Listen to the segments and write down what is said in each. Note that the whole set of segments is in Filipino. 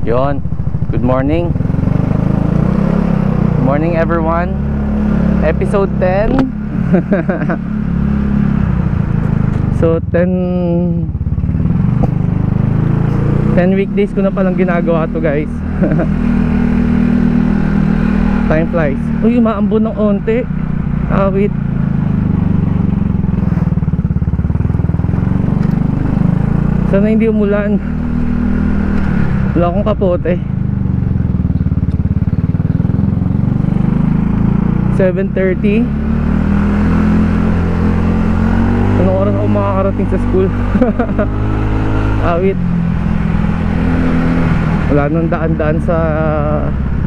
Yon. Good morning. Good morning everyone. Episode 10. So 10 weekdays ko na palang ginagawa to, guys. Time flies. Uy, umaambon ng onte. Wait. Sana hindi umulan. Wala akong kapote. 7:30. Anong oras ako makakarating sa school? Awit. Wala nang daan-daan sa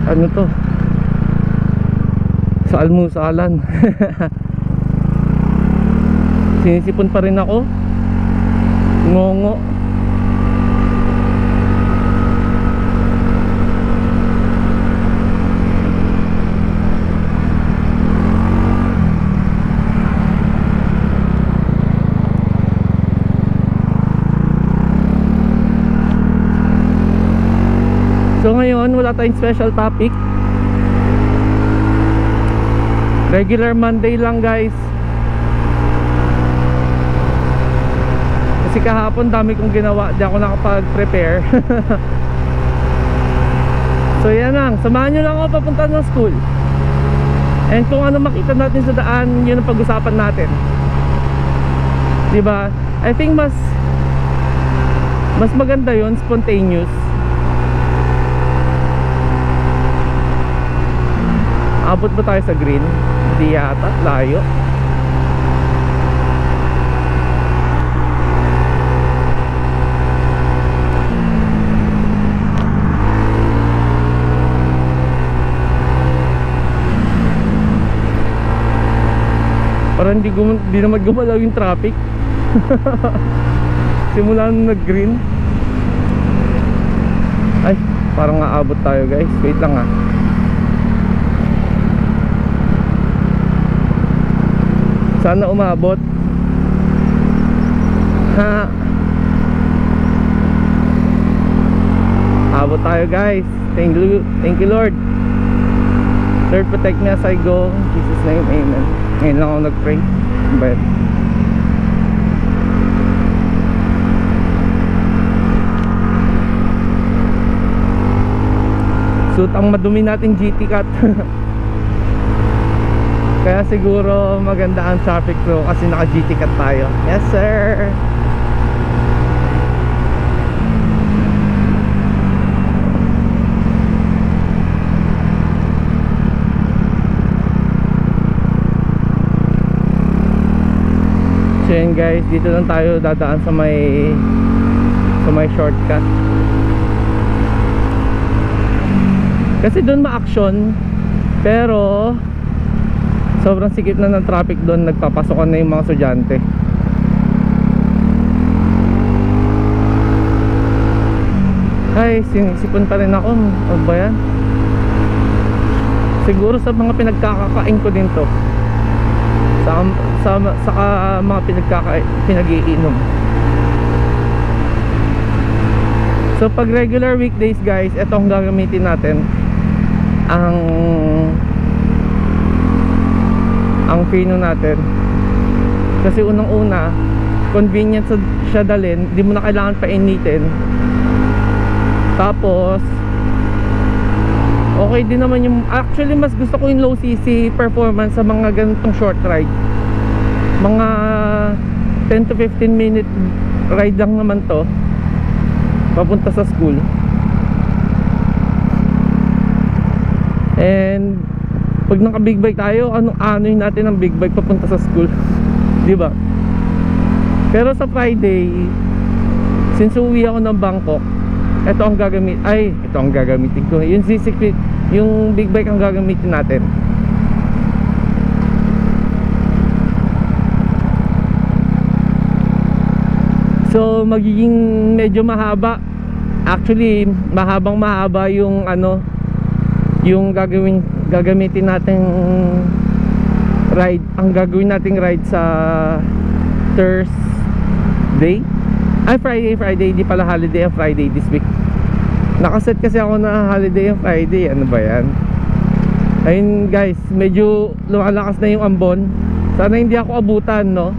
ano to, sa almusalan. Sinisipon pa rin ako. Ngongo. So ngayon wala tayong special topic. Regular Monday lang, guys. Kasi kahapon dami kong ginawa, di ako nakapag-prepare. So yan lang, samahan nyo lang ako papunta ng school. And kung ano makita natin sa daan, yun ang pag-usapan natin. Diba? I think mas maganda yun, spontaneous. Abot ba tayo sa green? Hindi yata, layo. Parang di naman gumalaw yung traffic. Simula nung nag-green. Ay, parang aabot tayo, guys. Wait lang ha. Sana umabot. Ha. Abot tayo, guys. Thank you Lord. Lord, protect me as I go. In Jesus' name, amen. Ngayon lang ako nag-pray. But suit ang madumi nating GT Cat. Kaya siguro maganda ang traffic flow kasi naka GT Cat tayo. Yes sir. So yun, guys, dito lang tayo dadaan sa may shortcut. Kasi doon ma-action, pero sobrang sikip na ng traffic doon. Nagpapasokan na yung mga estudyante. Ay, sinisipon pa rin ako. Ano ba yan? Siguro sa mga pinagkakakain ko din to. Sa mga pinag-iinom. So pag regular weekdays, guys, ito ang gagamitin natin. Ang Fino natin. Kasi unang-una, convenient siya dalhin. Di mo na kailangan painitin. Tapos okay din naman yung, actually mas gusto ko yung low cc performance sa mga ganitong short ride. Mga 10 to 15 minute ride lang naman to papunta sa school. And pag naka big bike tayo, ano-anoin natin ang big bike papunta sa school. Di ba? Pero sa Friday, since uwi ako ng Bangkok, ito ang gagamitin ko. Yung Z6, yung big bike ang gagamitin natin. So magiging medyo mahaba. Actually, mahaba yung yung gagamitin nating ride. Ang gagawin nating ride sa Thursday. Ay, Friday, di pala holiday ang Friday this week. Nakaset kasi ako na holiday yung Friday. Ano ba yan? Ayun guys, medyo lumalakas na yung ambon. Sana hindi ako abutan, no?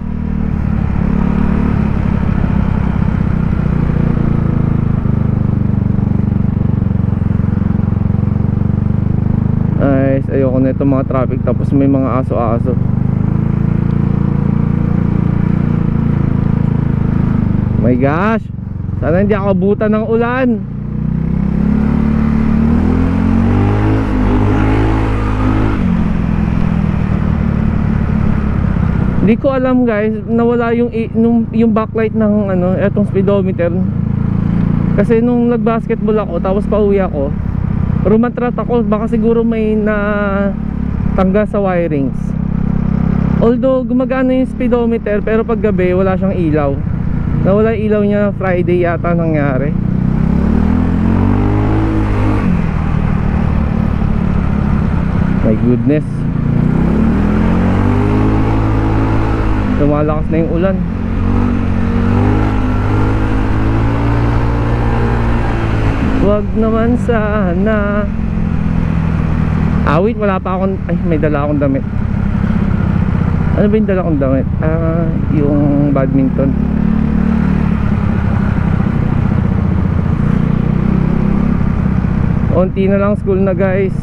Ay, ayoko na itong mga traffic. Tapos may mga aso-aso. My gosh, sana hindi ako abutan ng ulan. Hindi ko alam guys, nawala yung backlight ng etong speedometer. Kasi nung nag-basketball ako tapos pauwi ako, rumatrat ako, baka siguro may natanggal sa wirings. Although gumagana yung speedometer, pero pag gabi wala siyang ilaw. Nawala yung ilaw niya, Friday yata nangyari. My goodness, lumalakas na yung ulan. Wag naman sana. Wait, wala pa akong, ay may dala akong damit. Ano ba yung dala akong damit? Yung badminton. Unti na lang school na guys.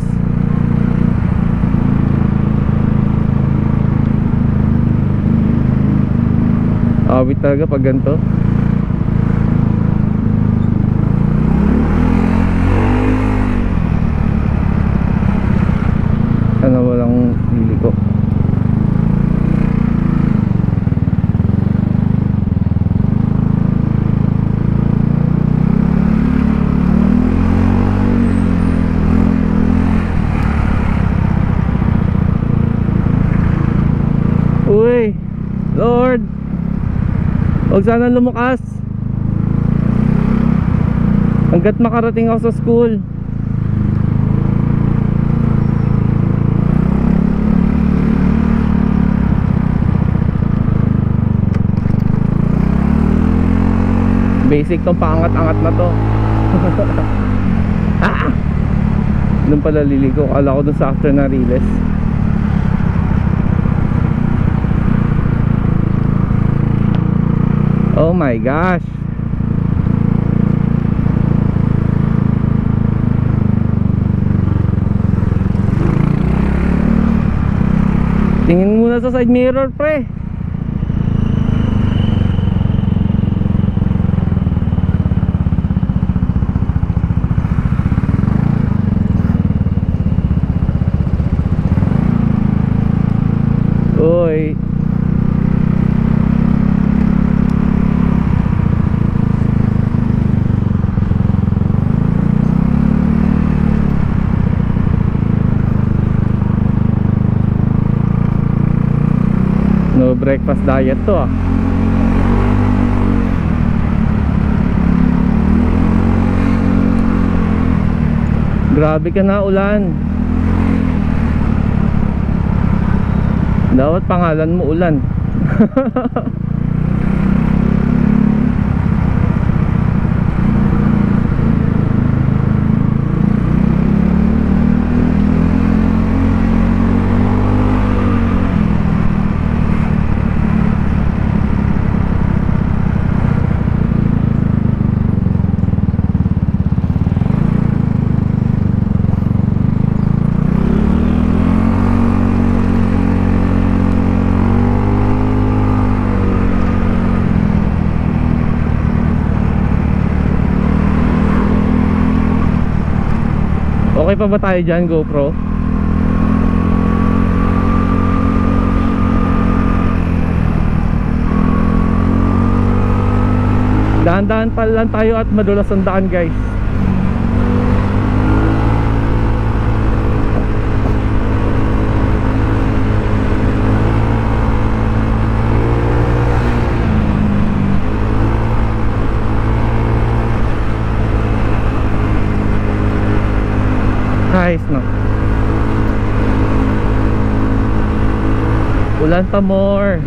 Awit talaga pag ganito. Sana walang liliko. Uy, Lord, huwag sana lumukas hanggat makarating ako sa school. Basic tong paangat-angat na to. Doon pala liligo. Kala ko doon sa after na Riles. Oh my gosh. Tingin muna sa side mirror, pre. Uy. No breakfast diet to ah. Grabe ka na ulan. Dapat pangalan mo ulan. Okay pa ba tayo dyan, GoPro? Dahan-dahan pa lang tayo at madulas ang daan guys. Ayos no. Ulan pa more.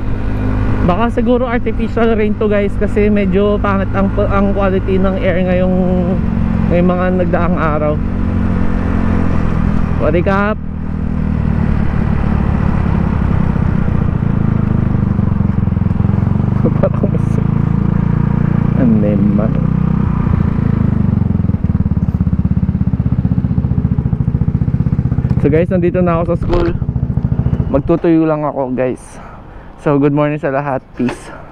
Baka siguro artificial rain to guys, kasi medyo pangit ang quality ng air ngayong may mga nagdaang araw. Wari kap. Parang mas anema. So guys, nandito na ako sa school. Magtutuyo lang ako guys. So good morning sa lahat. Peace.